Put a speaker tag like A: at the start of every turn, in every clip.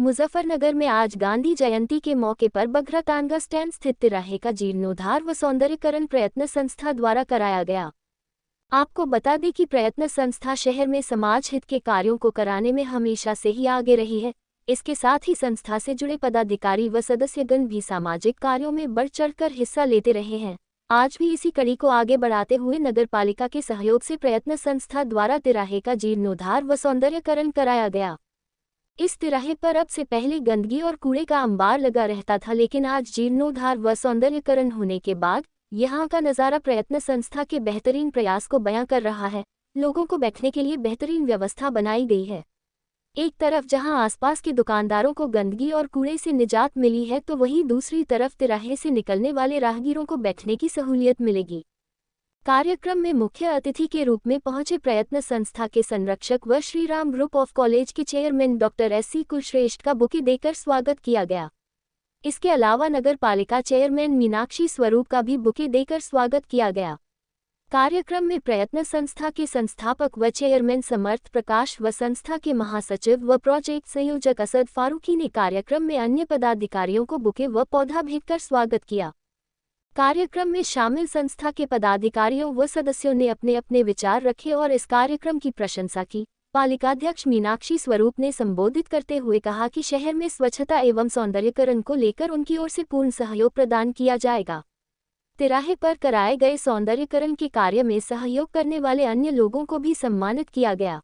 A: मुजफ्फरनगर में आज गांधी जयंती के मौके पर बघरा तानगा स्टैंड स्थित तिराहे का जीर्णोद्धार व सौंदर्यीकरण प्रयत्न संस्था द्वारा कराया गया। आपको बता दें कि प्रयत्न संस्था शहर में समाज हित के कार्यों को कराने में हमेशा से ही आगे रही है। इसके साथ ही संस्था से जुड़े पदाधिकारी व सदस्यगण भी सामाजिक कार्यों में बढ़ चढ़कर हिस्सा लेते रहे हैं। आज भी इसी कड़ी को आगे बढ़ाते हुए नगरपालिका के सहयोग से प्रयत्न संस्था द्वारा तिराहे का जीर्णोद्धार व सौंदर्यीकरण कराया गया। इस तिराहे पर अब से पहले गंदगी और कूड़े का अंबार लगा रहता था, लेकिन आज जीर्णोद्धार व सौंदर्यीकरण होने के बाद यहाँ का नज़ारा प्रयत्न संस्था के बेहतरीन प्रयास को बयां कर रहा है। लोगों को बैठने के लिए बेहतरीन व्यवस्था बनाई गई है। एक तरफ जहां आसपास के दुकानदारों को गंदगी और कूड़े से निजात मिली है, तो वहीं दूसरी तरफ तिराहे से निकलने वाले राहगीरों को बैठने की सहूलियत मिलेगी। कार्यक्रम में मुख्य अतिथि के रूप में पहुंचे प्रयत्न संस्था के संरक्षक व Shri Ram group of college के चेयरमैन डॉक्टर एस.सी. कुलश्रेष्ठ का बुके देकर स्वागत किया गया। इसके अलावा नगर पालिका चेयरमैन मीनाक्षी स्वरूप का भी बुके देकर स्वागत किया गया। कार्यक्रम में प्रयत्न संस्था के संस्थापक व चेयरमैन समर्थ प्रकाश व संस्था के महासचिव व प्रोजेक्ट संयोजक असद फारूकी ने कार्यक्रम में अन्य पदाधिकारियों को बुके व पौधा भेंटकर स्वागत किया। कार्यक्रम में शामिल संस्था के पदाधिकारियों व सदस्यों ने अपने अपने विचार रखे और इस कार्यक्रम की प्रशंसा की। पालिकाध्यक्ष मीनाक्षी स्वरूप ने संबोधित करते हुए कहा कि शहर में स्वच्छता एवं सौंदर्यीकरण को लेकर उनकी ओर से पूर्ण सहयोग प्रदान किया जाएगा। तिराहे पर कराए गए सौंदर्यीकरण के कार्य में सहयोग करने वाले अन्य लोगों को भी सम्मानित किया गया।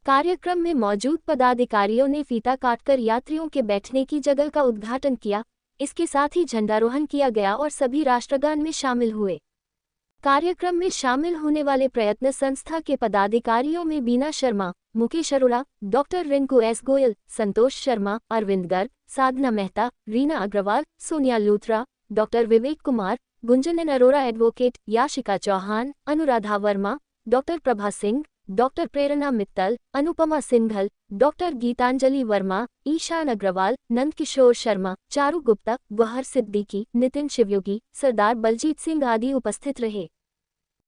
A: कार्यक्रम में मौजूद पदाधिकारियों ने फीता काटकर यात्रियों के बैठने की जगह का उद्घाटन किया। इसके साथ ही झंडारोहण किया गया और सभी राष्ट्रगान में शामिल हुए। कार्यक्रम में शामिल होने वाले प्रयत्न संस्था के पदाधिकारियों में Bina Sharma, Mukesh Arora, doctor Rinku S Goyal, Santosh Sharma, Arvind Garg, Sadhana Mehta, Reena Agarwal, Sonia Luthra, doctor Vivek Kumar, Gunjan N Arora advocate, Yashika Chauhan, Anuradha Verma, doctor Prabha Singh, doctor Prerna Mittal, Anupama Singhal, doctor Geetanjali Verma, Ishan Agarwal, Nandkishore Sharma, Charu Gupta, Gauhar Siddiqui, Nitin Shivyogi, Sardar Baljit Singh आदि उपस्थित रहे।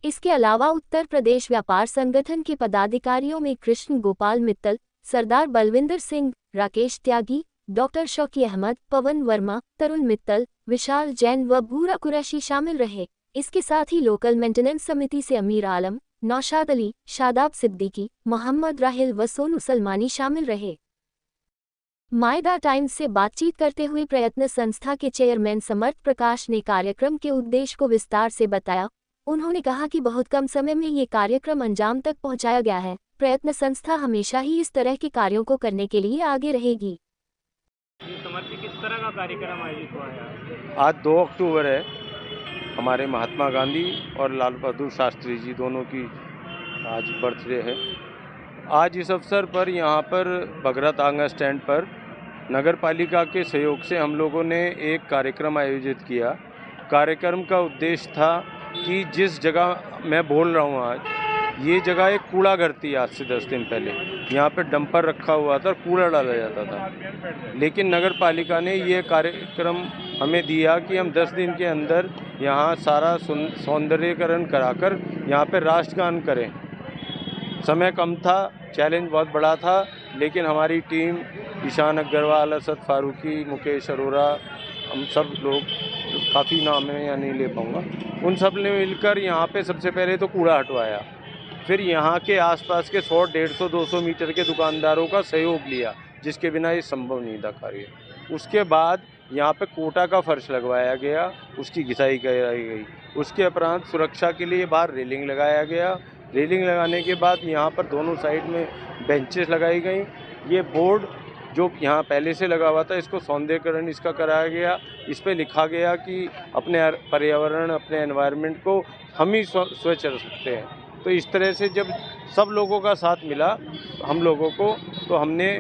A: इसके अलावा उत्तर प्रदेश व्यापार संगठन के पदाधिकारियों में कृष्ण गोपाल मित्तल, सरदार बलविंदर सिंह, राकेश त्यागी, डॉक्टर शौकी अहमद, पवन वर्मा, तरुण मित्तल, विशाल जैन व भूरा कुरैशी शामिल रहे। इसके साथ ही लोकल मेंटेनेंस समिति से अमीर आलम, नौशाद अली, शादाब सिद्दीकी, मोहम्मद राहिल व सोनू सलमानी शामिल रहे। मायदा टाइम्स से बातचीत करते हुए प्रयत्न संस्था के चेयरमैन समर्थ प्रकाश ने कार्यक्रम के उद्देश्य को विस्तार से बताया। उन्होंने कहा कि बहुत कम समय में ये कार्यक्रम अंजाम तक पहुंचाया गया है। प्रयत्न संस्था हमेशा ही इस तरह के कार्यों को करने के लिए आगे रहेगी।
B: समर्थ किस तरह का कार्यक्रम आयोजित हुआ है?
C: आज 2 अक्टूबर है। हमारे महात्मा गांधी और लाल बहादुर शास्त्री जी दोनों की आज बर्थडे है। आज इस अवसर पर यहाँ पर बघरा तांगा स्टैंड पर नगर पालिका के सहयोग से हम लोगों ने एक कार्यक्रम आयोजित किया। कार्यक्रम का उद्देश्य था कि जिस जगह मैं बोल रहा हूँ आज, ये जगह एक कूड़ा घर थी। आज से 10 दिन पहले यहाँ पे डंपर रखा हुआ था और कूड़ा डाला जाता था, लेकिन नगर पालिका ने ये कार्यक्रम हमें दिया कि हम 10 दिन के अंदर यहाँ सारा सौंदर्यीकरण कराकर यहाँ पे राष्ट्रगान करें। समय कम था, चैलेंज बहुत बड़ा था, लेकिन हमारी टीम ईशान अग्रवाल, असद फारूकी, मुकेश अरोड़ा, हम सब लोग, काफ़ी नाम है या नहीं ले पाऊँगा, उन सब ने मिलकर यहाँ पे सबसे पहले तो कूड़ा हटवाया। फिर यहाँ के आसपास के 100, 150, 200 मीटर के दुकानदारों का सहयोग लिया, जिसके बिना ये संभव नहीं था कार्य। उसके बाद यहाँ पे कोटा का फर्श लगवाया गया, उसकी घिसाई कराई गई। उसके उपरांत सुरक्षा के लिए बाहर रेलिंग लगाया गया। रेलिंग लगाने के बाद यहाँ पर दोनों साइड में बेंचेस लगाई गई। ये बोर्ड जो यहाँ पहले से लगा हुआ था, इसको सौंदर्यीकरण इसका कराया गया। इस पे लिखा गया कि अपने पर्यावरण, अपने एनवायरनमेंट को हम ही स्वच्छ रख सकते हैं। तो इस तरह से जब सब लोगों का साथ मिला हम लोगों को, तो हमने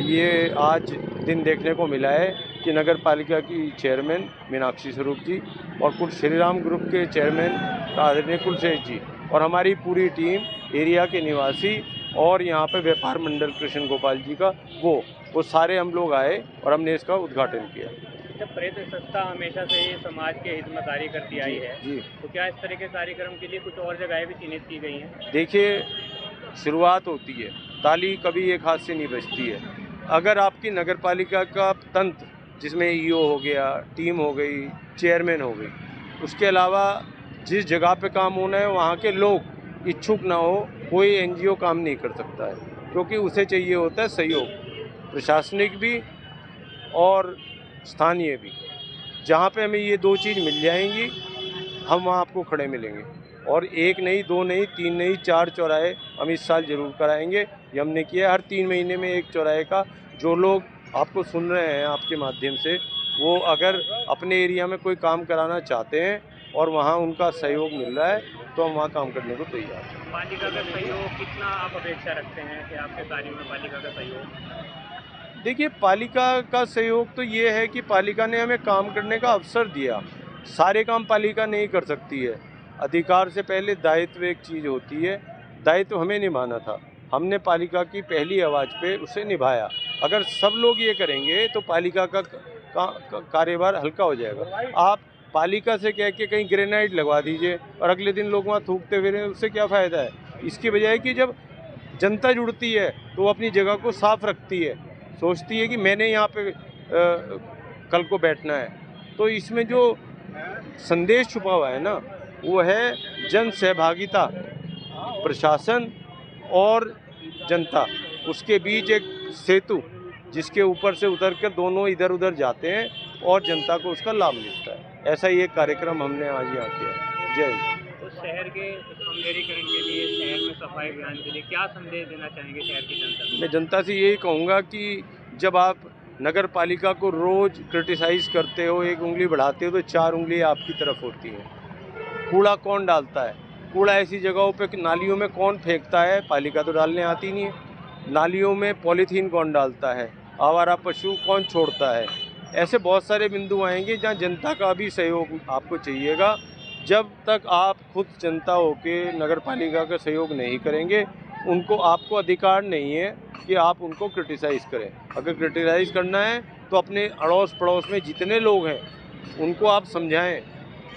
C: ये आज दिन देखने को मिला है कि नगर पालिका की चेयरमैन मीनाक्षी स्वरूप जी और कुल श्री राम ग्रुप के चेयरमैन आदरणीय कुलश्रेष्ठ जी और हमारी पूरी टीम, एरिया के निवासी और यहाँ पे व्यापार मंडल कृष्ण गोपाल जी का वो सारे हम लोग आए और हमने इसका उद्घाटन किया।
B: जब प्रयत्न संस्था हमेशा से ये समाज के हित में कार्य करती आई है
C: जी,
B: तो क्या इस तरह के कार्यक्रम के लिए कुछ और जगहें भी चिन्हित की गई हैं?
C: देखिए, शुरुआत होती है, ताली कभी एक हाथ से नहीं बजती है। अगर आपकी नगर पालिका का तंत्र, जिसमें ईओ हो गया, टीम हो गई, चेयरमैन हो गई, उसके अलावा जिस जगह पे काम होना है वहाँ के लोग इच्छुक ना हो, कोई एनजीओ काम नहीं कर सकता है, क्योंकि उसे चाहिए होता है सहयोग, प्रशासनिक भी और स्थानीय भी। जहाँ पे हमें ये दो चीज़ मिल जाएंगी, हम वहाँ आपको खड़े मिलेंगे। और एक नहीं, दो नहीं, तीन नहीं, 4 चौराहे हम इस साल ज़रूर कराएंगे। ये हमने किया, हर 3 महीने में एक चौराहे का। जो लोग आपको सुन रहे हैं आपके माध्यम से, वो अगर अपने एरिया में कोई काम कराना चाहते हैं और वहाँ उनका सहयोग मिल रहा है, तो हम वहाँ काम करने को तैयार हैं।
B: पालिका का सहयोग कितना आप अपेक्षा रखते हैं कि आपके कार्यों में पालिका का सहयोग?
C: देखिए, पालिका का सहयोग तो ये है कि पालिका ने हमें काम करने का अवसर दिया। सारे काम पालिका नहीं कर सकती है। अधिकार से पहले दायित्व एक चीज़ होती है, दायित्व हमें निभाना था। हमने पालिका की पहली आवाज़ पे उसे निभाया। अगर सब लोग ये करेंगे तो पालिका का कार्यभार हल्का हो जाएगा। आप पालिका से कह के कहीं ग्रेनाइट लगवा दीजिए और अगले दिन लोग वहाँ थूकते फिरें, उससे क्या फ़ायदा है? इसकी बजाय कि जब जनता जुड़ती है तो वो अपनी जगह को साफ रखती है, सोचती है कि मैंने यहाँ पे कल को बैठना है। तो इसमें जो संदेश छुपा हुआ है ना, वो है जन सहभागिता, प्रशासन और जनता, उसके बीच एक सेतु, जिसके ऊपर से उतर कर दोनों इधर उधर जाते हैं और जनता को उसका लाभ मिलता है। ऐसा ही एक कार्यक्रम हमने आज यहाँ किया। जय हिंद।
B: तो शहर के सौंदर्यीकरण के लिए, शहर में सफाई अभियान के लिए क्या संदेश देना चाहेंगे शहर की जनता को?
C: मैं जनता से यही कहूँगा कि जब आप नगर पालिका को रोज़ क्रिटिसाइज़ करते हो, एक उंगली बढ़ाते हो, तो 4 उंगलियाँ आपकी तरफ होती हैं। कूड़ा कौन डालता है? कूड़ा ऐसी जगहों पे, नालियों में कौन फेंकता है? पालिका तो डालने आती नहीं है। नालियों में पॉलीथीन कौन डालता है? आवारा पशु कौन छोड़ता है? ऐसे बहुत सारे बिंदु आएंगे जहाँ जनता का भी सहयोग आपको चाहिएगा। जब तक आप खुद जनता होके नगर पालिका का सहयोग नहीं करेंगे, उनको, आपको अधिकार नहीं है कि आप उनको क्रिटिसाइज़ करें। अगर क्रिटिसाइज़ करना है तो अपने अड़ोस पड़ोस में जितने लोग हैं उनको आप समझाएं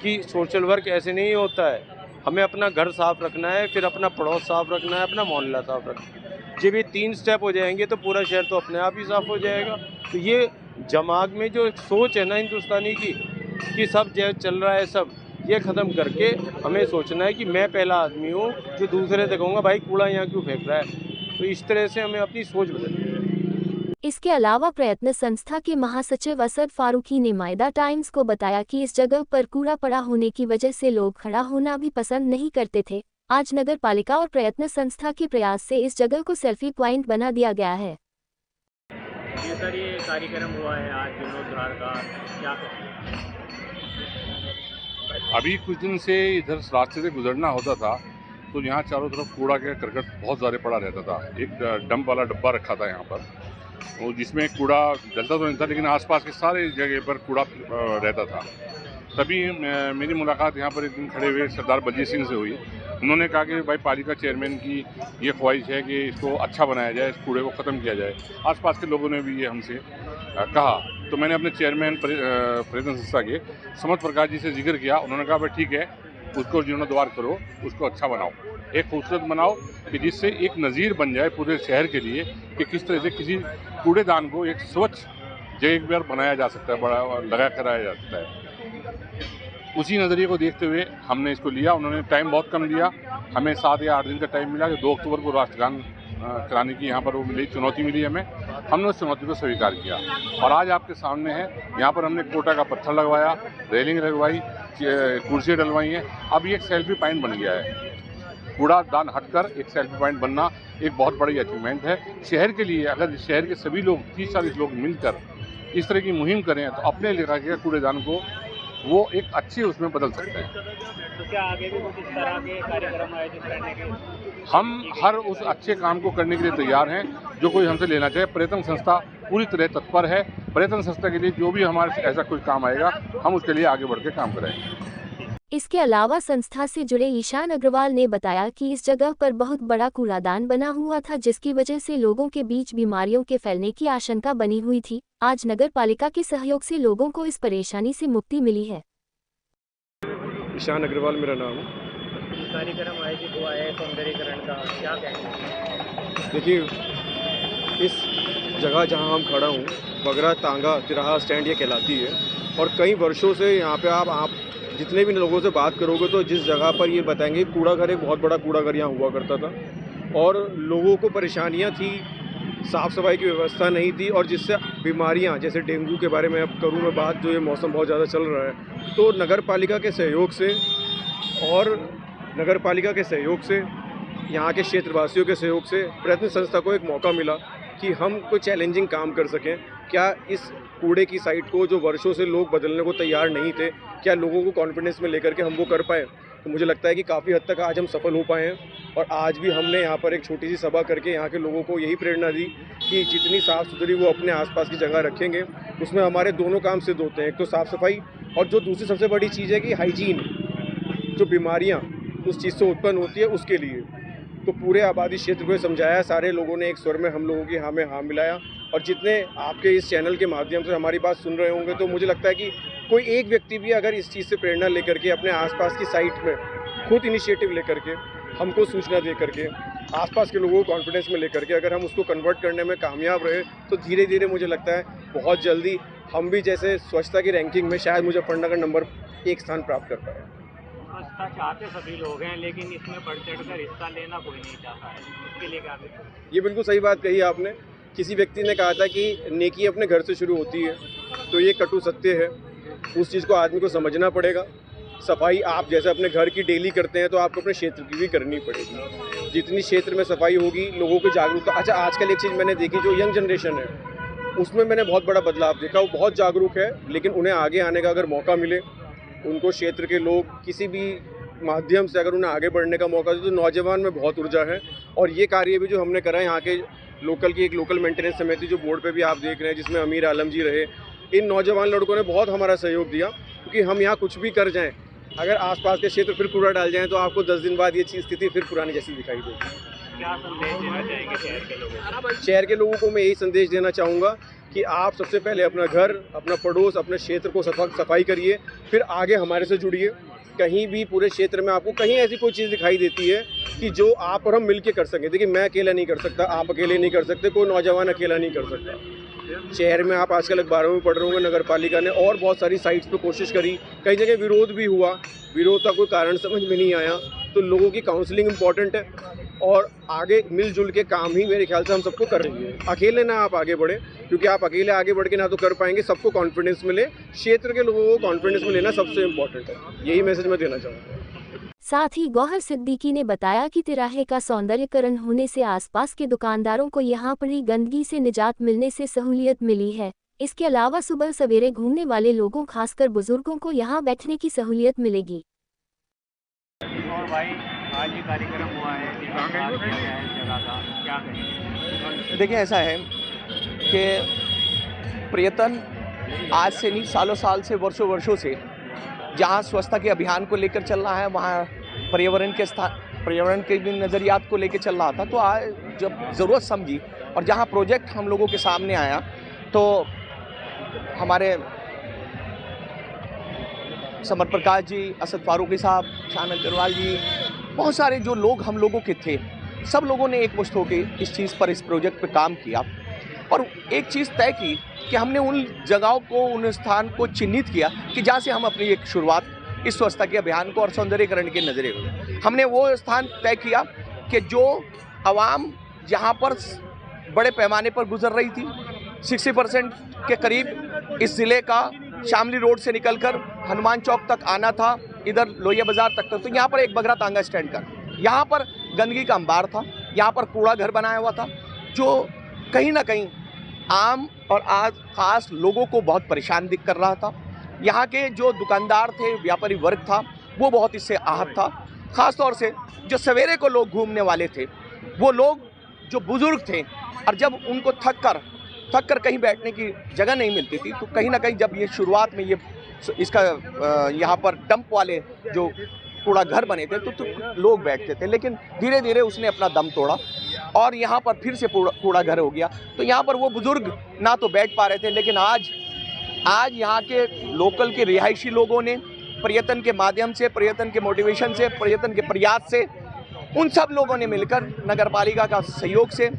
C: कि सोशल वर्क ऐसे नहीं होता है। हमें अपना घर साफ़ रखना है, फिर अपना पड़ोस साफ़ रखना है, अपना मोहल्ला साफ़ रखना है। जब ये 3 स्टेप हो जाएंगे तो पूरा शहर तो अपने आप ही साफ़ हो जाएगा। तो ये दिमाग में जो एक सोच है ना हिंदुस्तानी की, कि सब जो चल रहा है सब, ये ख़त्म करके हमें सोचना है कि मैं पहला आदमी हूँ जो दूसरे से कहूँगा भाई कूड़ा यहाँ क्यों फेंक रहा है। तो इस तरह से हमें अपनी सोच बदलनी है।
A: इसके अलावा प्रयत्न संस्था के महासचिव असद फारूकी ने मायदा टाइम्स को बताया कि इस जगह पर कूड़ा पड़ा होने की वजह से लोग खड़ा होना भी पसंद नहीं करते थे। आज नगर पालिका और प्रयत्न संस्था के प्रयास से इस जगह को सेल्फी पॉइंट बना दिया गया है।
B: जी सर, ये कार्यक्रम हुआ है आज जीर्णोद्धार का, क्या कहेंगे?
D: अभी कुछ दिन से इधर रास्ते से गुजरना होता था तो यहाँ चारों तरफ कूड़ा का करकट बहुत ज़्यादा पड़ा रहता था। एक डंप वाला डब्बा रखा था यहाँ पर, वो जिसमें कूड़ा डलता तो नहीं था, लेकिन आसपास के सारे जगह पर कूड़ा रहता था। तभी मेरी मुलाकात यहाँ पर एक दिन खड़े हुए सरदार बलजीत सिंह से हुई। उन्होंने कहा कि भाई पालिका चेयरमैन की ये ख्वाहिश है कि इसको अच्छा बनाया जाए, इस कूड़े को ख़त्म किया जाए। आसपास के लोगों ने भी ये हमसे कहा, तो मैंने अपने चेयरमैन प्रयत्न संस्था के समत प्रकाश जी से जिक्र किया। उन्होंने कहा भाई ठीक है, उसको जीर्णोद्धार करो, उसको अच्छा बनाओ, एक खूबसूरत बनाओ कि जिससे एक नज़ीर बन जाए पूरे शहर के लिए कि किस तरह से किसी कूड़ेदान को एक स्वच्छ जगह पर बनाया जा सकता है, बड़ा लगा कराया जा सकता है। उसी नज़रिए को देखते हुए हमने इसको लिया। उन्होंने टाइम बहुत कम दिया, हमें 7 या 8 दिन का टाइम मिला कि 2 अक्टूबर को राष्ट्रगान कराने की यहाँ पर वो मिली, चुनौती मिली हमें। हमने उस चुनौती को स्वीकार किया और आज आपके सामने है। यहाँ पर हमने कोटा का पत्थर लगवाया, रेलिंग लगवाई, कुर्सियाँ डलवाई हैं। अब ये एक सेल्फी पॉइंट बन गया है। कूड़ा दान हटकर एक सेल्फी पॉइंट बनना एक बहुत बड़ी अचीवमेंट है शहर के लिए। अगर शहर के सभी लोग 30-40 लोग मिलकर इस तरह की मुहिम करें तो अपने इलाके के कूड़ेदान को वो एक अच्छे उसमें बदल सकते हैं।
B: तो क्या आगे भी कुछ इस तरह के कार्यक्रम आयोजित करने के?
D: हम हर उस अच्छे काम को करने के लिए तैयार हैं जो कोई हमसे लेना चाहे। प्रयत्न संस्था पूरी तरह तत्पर है। प्रयत्न संस्था के लिए जो भी हमारे से ऐसा कोई काम आएगा हम उसके लिए आगे बढ़ के काम कराएंगे।
A: इसके अलावा संस्था से जुड़े ईशान अग्रवाल ने बताया कि इस जगह पर बहुत बड़ा कूड़ादान बना हुआ था, जिसकी वजह से लोगों के बीच बीमारियों के फैलने की आशंका बनी हुई थी। आज नगर पालिका के सहयोग से लोगों को इस परेशानी से मुक्ति मिली है।
C: ईशान अग्रवाल मेरा नाम है।
B: कार्यक्रम आयोजित हुआ है सौंदर्यीकरण का, क्या कहेंगे?
C: देखिए,
E: इस जगह जहां हम खड़ा हूं, बगरा तांगा तिराहा स्टैंड ये कहलाती है। और कई वर्षों से यहाँ पे आप जितने भी लोगों से बात करोगे तो जिस जगह पर ये बताएंगे, कूड़ा घर, एक बहुत बड़ा कूड़ा घर यहाँ हुआ करता था और लोगों को परेशानियाँ थी, साफ़ सफाई की व्यवस्था नहीं थी और जिससे बीमारियाँ, जैसे डेंगू के बारे में अब करूँ मैं बात, जो ये मौसम बहुत ज़्यादा चल रहा है, तो नगर पालिका के सहयोग से और नगर पालिका के सहयोग से, यहाँ के क्षेत्रवासियों के सहयोग से प्रयत्न संस्था को एक मौका मिला कि हम कोई चैलेंजिंग काम कर सकें। क्या इस कूड़े की साइट को, जो वर्षों से लोग बदलने को तैयार नहीं थे, क्या लोगों को कॉन्फिडेंस में लेकर के हम वो कर पाए? तो मुझे लगता है कि काफ़ी हद तक आज हम सफल हो पाए हैं। और आज भी हमने यहाँ पर एक छोटी सी सभा करके यहाँ के लोगों को यही प्रेरणा दी कि जितनी साफ़ सुथरी वो अपने आसपास की जगह रखेंगे, उसमें हमारे दोनों काम सिद्ध होते हैं। एक तो साफ़ सफाई, और जो दूसरी सबसे बड़ी चीज़ है कि हाइजीन, जो बीमारियाँ उस चीज़ से उत्पन्न होती है उसके लिए। तो पूरे आबादी क्षेत्र को समझाया, सारे लोगों ने एक स्वर में हम लोगों की हाँ में हाँ मिलाया। और जितने आपके इस चैनल के माध्यम से हमारी बात सुन रहे होंगे, तो मुझे लगता है कि कोई एक व्यक्ति भी अगर इस चीज़ से प्रेरणा लेकर के अपने आसपास की साइट में खुद इनिशिएटिव लेकर के, हमको सूचना दे करके, आसपास के लोगों को कॉन्फिडेंस में लेकर के अगर हम उसको कन्वर्ट करने में कामयाब रहे, तो धीरे धीरे मुझे लगता है बहुत जल्दी हम भी जैसे स्वच्छता की रैंकिंग में शायद मुजफ्फरनगर नंबर 1 स्थान प्राप्त कर पाए।
B: स्वच्छता चाहते सभी लोग हैं, लेकिन इसमें बढ़ चढ़कर हिस्सा लेना कोई नहीं चाहता है, इसके लिए क्या?
E: ये बिल्कुल सही बात कही आपने। किसी व्यक्ति ने कहा था कि नेकी अपने घर से शुरू होती है, तो ये कटु सत्य है। उस चीज़ को आदमी को समझना पड़ेगा। सफाई आप जैसे अपने घर की डेली करते हैं, तो आपको अपने क्षेत्र की भी करनी पड़ेगी। जितनी क्षेत्र में सफाई होगी, लोगों को जागरूकता। अच्छा, आजकल एक चीज़ मैंने देखी, जो यंग जनरेशन है उसमें मैंने बहुत बड़ा बदलाव देखा। वो बहुत जागरूक है, लेकिन उन्हें आगे आने का अगर मौका मिले, उनको क्षेत्र के लोग किसी भी माध्यम से अगर उन्हें आगे बढ़ने का मौका दे, तो नौजवान में बहुत ऊर्जा है। और ये कार्य भी जो हमने करा है, यहाँ के लोकल की एक लोकल मेंटेनेंस समिति जो बोर्ड पे भी आप देख रहे हैं, जिसमें अमीर आलम जी रहे, इन नौजवान लड़कों ने बहुत हमारा सहयोग दिया। क्योंकि हम यहाँ कुछ भी कर जाएं, अगर आसपास के क्षेत्र फिर कूड़ा डाल जाएं, तो आपको 10 दिन बाद ये चीज़ स्थिति फिर पुरानी जैसी दिखाई देगी।
B: क्या संदेश देना चाहेंगे शहर के लोगों को?
E: शहर के लोगों को मैं यही संदेश देना चाहूँगा कि आप सबसे पहले अपना घर, अपना पड़ोस, अपने क्षेत्र को सफाई करिए, फिर आगे हमारे से जुड़िए। कहीं भी पूरे क्षेत्र में आपको कहीं ऐसी कोई चीज़ दिखाई देती है कि जो आप और हम मिलके कर सकें। देखिए, मैं अकेला नहीं कर सकता, आप अकेले नहीं कर सकते, कोई नौजवान अकेला नहीं कर सकता। शहर में आप आजकल अखबारों में पढ़ रहे होंगे, नगर पालिका ने और बहुत सारी साइट्स पे कोशिश करी, कई जगह विरोध भी हुआ, विरोध का कोई कारण समझ में नहीं आया। तो लोगों की काउंसलिंग इम्पॉर्टेंट है और आगे मिलजुल के काम ही मेरे ख्याल से हम सबको कर रही है। अकेले ना आप आगे बढ़े, क्योंकि आप अकेले आगे बढ़ के ना तो कर पाएंगे। सबको कॉन्फिडेंस मिले, क्षेत्र के लोगों को कॉन्फिडेंस में लेना सबसे इम्पोर्टेंट है। यही मैसेज मैं देना चाहूँगा।
A: साथ ही गौहर सिद्दीकी ने बताया कि तिराहे का सौंदर्यकरण होने से आसपास के दुकानदारों को यहां पड़ी गंदगी से निजात मिलने से सहूलियत मिली है। इसके अलावा सुबह सवेरे घूमने वाले लोगों, खासकर बुजुर्गों को यहां बैठने की सहूलियत मिलेगी।
B: और भाई, आज ये कार्यक्रम हुआ है, जगह का क्या कहेंगे?
F: देखिए, ऐसा है कि पर्यटन आज से नहीं, सालों साल से, वर्षों वर्षों से जहाँ स्वच्छता के अभियान को लेकर चल रहा है, वहाँ पर्यावरण के भी नज़रियात को लेकर चल रहा था। तो आज जब ज़रूरत समझी और जहाँ प्रोजेक्ट हम लोगों के सामने आया, तो हमारे समर प्रकाश जी, असद फारूकी साहब, शान अग्रवाल जी, बहुत सारे जो लोग हम लोगों के थे, सब लोगों ने एकमुश्त होकर इस चीज़ पर, इस प्रोजेक्ट पर काम किया और एक चीज़ तय की कि हमने उन जगहों को, उन स्थान को चिन्हित किया कि जहाँ से हम अपनी एक शुरुआत इस स्वच्छता के अभियान को और सौंदर्यीकरण के नज़रिए को, हमने वो स्थान तय किया कि जो आवाम जहाँ पर बड़े पैमाने पर गुजर रही थी, 60% के करीब इस ज़िले का शामली रोड से निकलकर हनुमान चौक तक आना था, इधर लोहिया बाज़ार तक तो यहाँ पर एक बगरा तांगा स्टैंड का, यहाँ पर गंदगी का अंबार था, यहाँ पर कूड़ा घर बनाया हुआ था, जो कहीं ना कहीं आम और आज खास लोगों को बहुत परेशान दिख कर रहा था। यहाँ के जो दुकानदार थे, व्यापारी वर्ग था, वो बहुत इससे आहत था। ख़ास तौर से जो सवेरे को लोग घूमने वाले थे, वो लोग जो बुज़ुर्ग थे, और जब उनको थक कर कहीं बैठने की जगह नहीं मिलती थी, तो कहीं ना कहीं जब ये शुरुआत में ये इसका यहाँ पर डंप वाले जो कूड़ा घर बने थे, तो लोग बैठते थे, लेकिन धीरे धीरे उसने अपना दम तोड़ा और यहाँ पर फिर से कूड़ा घर हो गया। तो यहाँ पर वो बुज़ुर्ग ना तो बैठ पा रहे थे, लेकिन आज यहाँ के लोकल के रिहायशी लोगों ने पर्यटन के माध्यम से, पर्यटन के मोटिवेशन से, पर्यटन के प्रयास से, उन सब लोगों ने मिलकर नगर पालिका का सहयोग से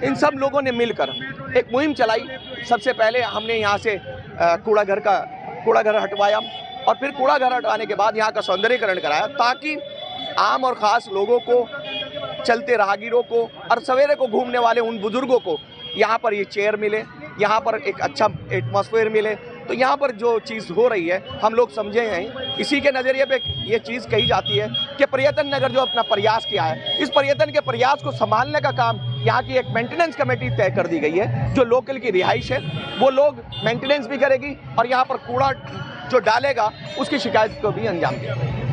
F: इन सब लोगों ने मिलकर एक मुहिम चलाई। सबसे पहले हमने यहाँ से कूड़ा घर हटवाया और फिर कूड़ा घर हटवाने के बाद यहाँ का सौंदर्यीकरण कराया, ताकि आम और ख़ास लोगों को, चलते राहगीरों को और सवेरे को घूमने वाले उन बुजुर्गों को यहाँ पर ये चेयर मिले, यहाँ पर एक अच्छा एटमॉस्फेयर मिले। तो यहाँ पर जो चीज़ हो रही है हम लोग समझे हैं, इसी के नज़रिए पे ये चीज़ कही जाती है कि पर्यटन नगर जो अपना प्रयास किया है, इस पर्यटन के प्रयास को संभालने का काम यहाँ की एक मेंटेनेंस कमेटी तय कर दी गई है। जो लोकल की रिहाइश है वो लोग मेंटेनेंस भी करेगी और यहाँ पर कूड़ा जो डालेगा उसकी शिकायत को भी अंजाम देगा।